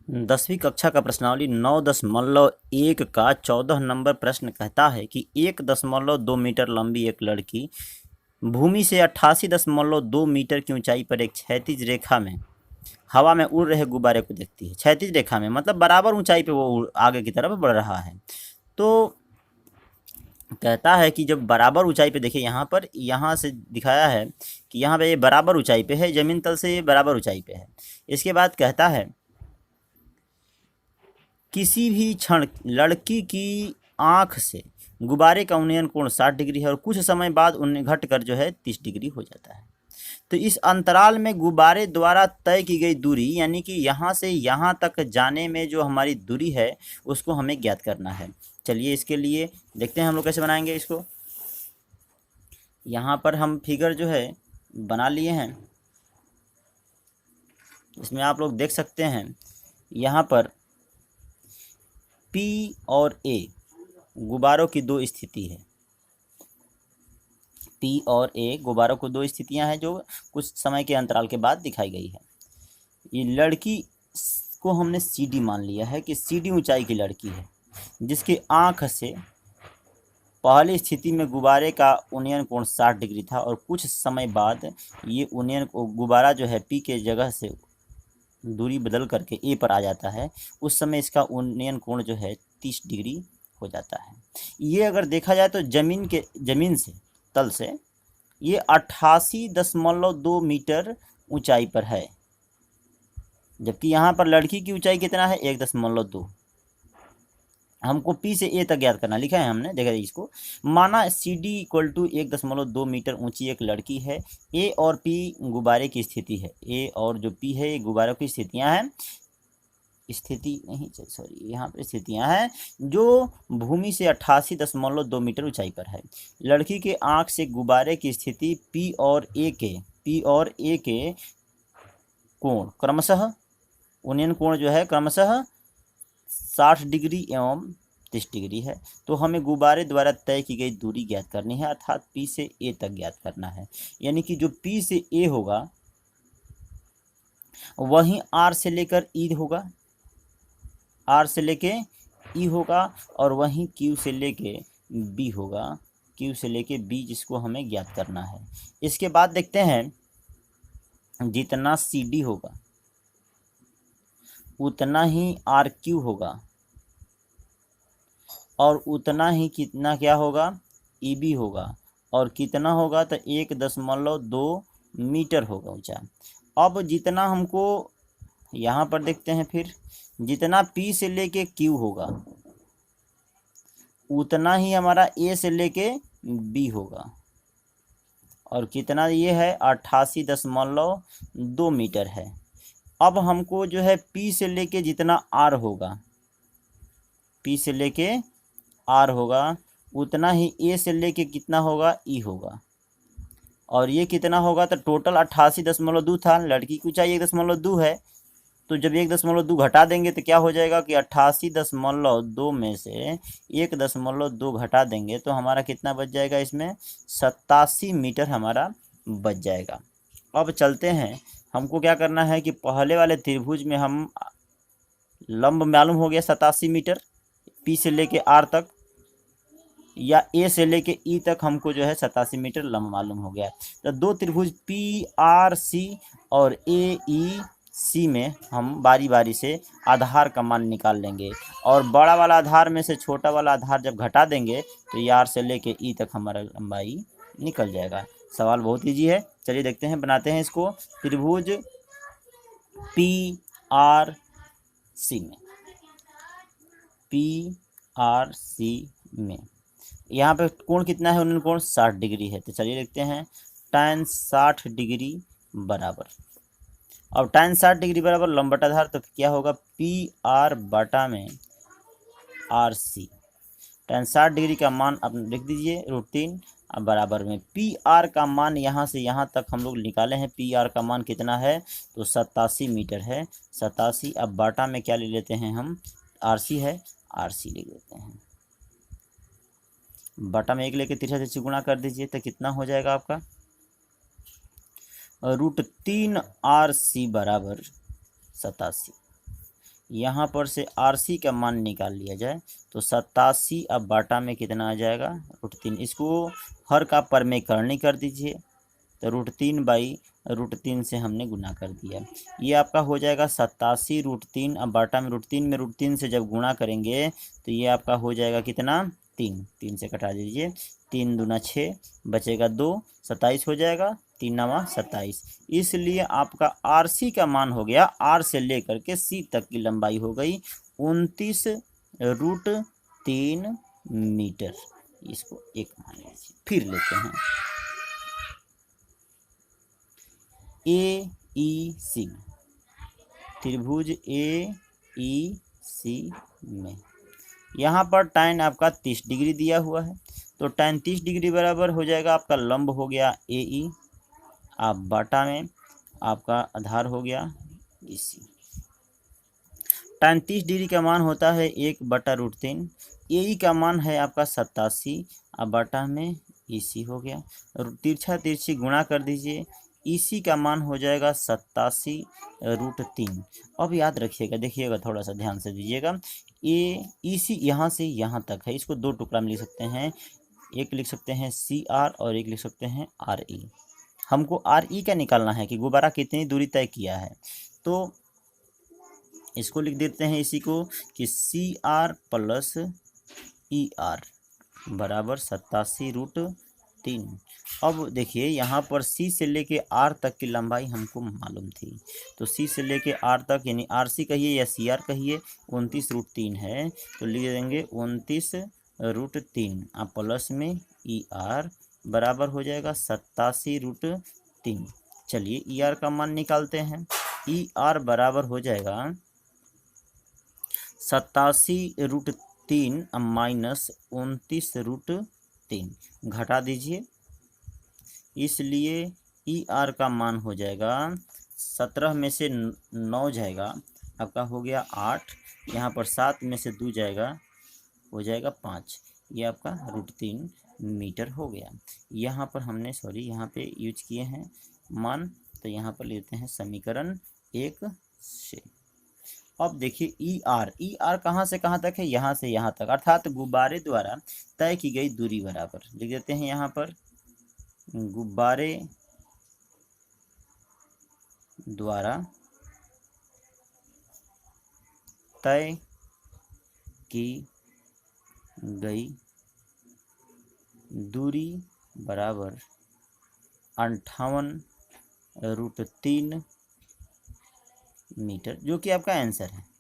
दसवीं कक्षा का प्रश्नावली 9.1 का 14 नंबर प्रश्न कहता है कि 1.2 मीटर लंबी एक लड़की भूमि से 88.2 मीटर की ऊंचाई पर एक क्षैतिज रेखा में हवा में उड़ रहे गुब्बारे को देखती है। क्षैतिज रेखा में मतलब बराबर ऊंचाई पे वो आगे की तरफ बढ़ रहा है। तो कहता है कि जब बराबर ऊंचाई पे देखिए, यहाँ पर यहाँ से दिखाया है कि यहाँ पे ये बराबर ऊंचाई पे है, जमीन तल से ये बराबर ऊंचाई पे है। इसके बाद कहता है किसी भी क्षण लड़की की आंख से गुब्बारे का उन्नयन कोण 60 डिग्री है और कुछ समय बाद उन्हें घटकर जो है 30 डिग्री हो जाता है। तो इस अंतराल में गुब्बारे द्वारा तय की गई दूरी, यानी कि यहाँ से यहाँ तक जाने में जो हमारी दूरी है उसको हमें ज्ञात करना है। चलिए इसके लिए देखते हैं हम लोग कैसे बनाएंगे इसको। यहाँ पर हम फिगर जो है बना लिए हैं। इसमें आप लोग देख सकते हैं यहाँ पर P और A गुब्बारों की दो स्थिति है। P और A गुब्बारों को दो स्थितियां हैं जो कुछ समय के अंतराल के बाद दिखाई गई है। ये लड़की को हमने CD मान लिया है कि CD ऊंचाई की लड़की है, जिसकी आंख से पहली स्थिति में गुब्बारे का उन्नयन कोण 60 डिग्री था और कुछ समय बाद ये उन्नयन गुब्बारा जो है P के जगह से दूरी बदल करके A पर आ जाता है। उस समय इसका उन्नयन कोण जो है 30 डिग्री हो जाता है। ये अगर देखा जाए तो जमीन से तल से ये 88.2 मीटर ऊंचाई पर है, जबकि यहाँ पर लड़की की ऊंचाई कितना है 1.2। हमको P से A तक ज्ञात करना, लिखा है हमने, देखा इसको। माना CD इक्वल टू 1.2 मीटर ऊंची एक लड़की है। A और P गुब्बारे की स्थिति है। A और जो P है ये गुब्बारों की स्थितियां हैं, यहाँ पर स्थितियां हैं जो भूमि से 88.2 मीटर ऊंचाई पर है। लड़की के आंख से गुब्बारे की स्थिति P और A के कोण क्रमशः उन्नयन कोण जो है क्रमशः 60 डिग्री एवं 30 डिग्री है। तो हमें गुब्बारे द्वारा तय की गई दूरी ज्ञात करनी है, अर्थात P से A तक ज्ञात करना है। यानी कि जो P से A होगा वहीं R से लेकर E होगा, R से लेके E होगा, और वहीं Q से लेके B होगा, Q से लेके B, जिसको हमें ज्ञात करना है। इसके बाद देखते हैं जितना CD होगा उतना ही RQ होगा और उतना ही कितना क्या होगा EB होगा, और कितना होगा तो 1.2 मीटर होगा ऊंचा। अब जितना हमको यहाँ पर देखते हैं, फिर जितना P से लेके Q होगा उतना ही हमारा A से लेके B होगा, और कितना ये है 88.2 मीटर है। अब हमको जो है P से लेके जितना R होगा, P से लेके R होगा उतना ही A से लेके कितना होगा E होगा, और ये कितना होगा तो टोटल 88.2 था। लड़की की ऊंचाई 1.2 है, तो जब 1.2 घटा देंगे तो क्या हो जाएगा कि 88.2 में से 1.2 घटा देंगे तो हमारा कितना बच जाएगा, इसमें 87 मीटर हमारा बच जाएगा। अब चलते हैं, हमको क्या करना है कि पहले वाले त्रिभुज में हम लंब मालूम हो गया 87 मीटर P से लेके R तक, या A से लेके E तक हमको जो है 87 मीटर लंब मालूम हो गया। तो दो त्रिभुज PRC और AEC में हम बारी बारी से आधार का मान निकाल लेंगे, और बड़ा वाला आधार में से छोटा वाला आधार जब घटा देंगे तो ये R से लेके E तक हमारा लंबाई निकल जाएगा। सवाल बहुत ईजी है, चलिए देखते हैं, बनाते हैं इसको। त्रिभुज PRC में यहाँ पे कोण कितना है, उन्होंने कोण 60 डिग्री है। तो चलिए देखते हैं, tan 60 डिग्री बराबर, अब tan 60 डिग्री बराबर लंब बटा आधार, तो क्या होगा PR बटा में RC। tan 60 डिग्री का मान आप लिख दीजिए √3, अब बराबर में PR का मान यहाँ से यहाँ तक हम लोग निकाले हैं। PR का मान कितना है तो 87 मीटर है, 87। अब बाटा में क्या ले लेते हैं हम, RC है, RC ले लेते हैं। बटा में 1 लेके तिरछा तिरछी गुणा कर दीजिए तो कितना हो जाएगा आपका √3RC बराबर 87। यहाँ पर से RC का मान निकाल लिया जाए तो 87 अब बाटा में कितना आ जाएगा √3। इसको हर का परमेकरणी कर दीजिए तो √3/√3 से हमने गुना कर दिया। ये आपका हो जाएगा 87√3। अब बाटा में √3 से जब गुणा करेंगे तो ये आपका हो जाएगा कितना 3 से कटा दीजिए 3 दूना 6 बचेगा 2 27 हो जाएगा 3 9 27। इसलिए आपका RC का मान हो गया R से लेकर के C तक की लंबाई हो गई 29√3 मीटर। इसको एक मान लीजिए। फिर लेते हैं AEC में, त्रिभुज AEC में यहाँ पर tan आपका 30 डिग्री दिया हुआ है तो tan 30 डिग्री बराबर हो जाएगा आपका लंब हो गया AE, आप बाटा में आपका आधार हो गया EC। tan 30 डिग्री का मान होता है 1/√3। AE का मान है आपका 87, अब बाटा में EC हो गया। तिरछा तिरछी गुणा कर दीजिए, EC का मान हो जाएगा 87√3। अब याद रखिएगा, देखिएगा थोड़ा सा ध्यान से दीजिएगा। EC यहाँ से यहाँ तक है, इसको 2 टुकड़ा में लिख सकते हैं, एक लिख सकते हैं CR और एक लिख सकते हैं RE। हमको RE का निकालना है कि गुब्बारा कितनी दूरी तय किया है, तो इसको लिख देते हैं इसी को कि CR + ER बराबर 87√3। अब देखिए यहाँ पर C से लेके R तक की लंबाई हमको मालूम थी, तो C से लेके R तक यानी RC कहिए या CR कहिए 29√3 है, तो लिख देंगे 29√3 अब प्लस में ER बराबर हो जाएगा 87√3। चलिए ER का मान निकालते हैं। ER बराबर हो जाएगा 87√3 माइनस 29√3 घटा दीजिए, इसलिए ER का मान हो जाएगा 17 में से 9 जाएगा आपका हो गया 8, यहाँ पर 7 में से 2 जाएगा हो जाएगा 5, ये आपका √3 मीटर हो गया। यहाँ पर हमने यहाँ पे यूज किए हैं मान, तो यहाँ पर लेते हैं समीकरण 1 से। अब देखिए ER कहाँ से कहाँ तक है, यहाँ से यहाँ तक, अर्थात गुब्बारे द्वारा तय की गई दूरी बराबर लिख देते हैं यहाँ पर गुब्बारे द्वारा तय की गई दूरी बराबर 58√3 मीटर, जो कि आपका आंसर है।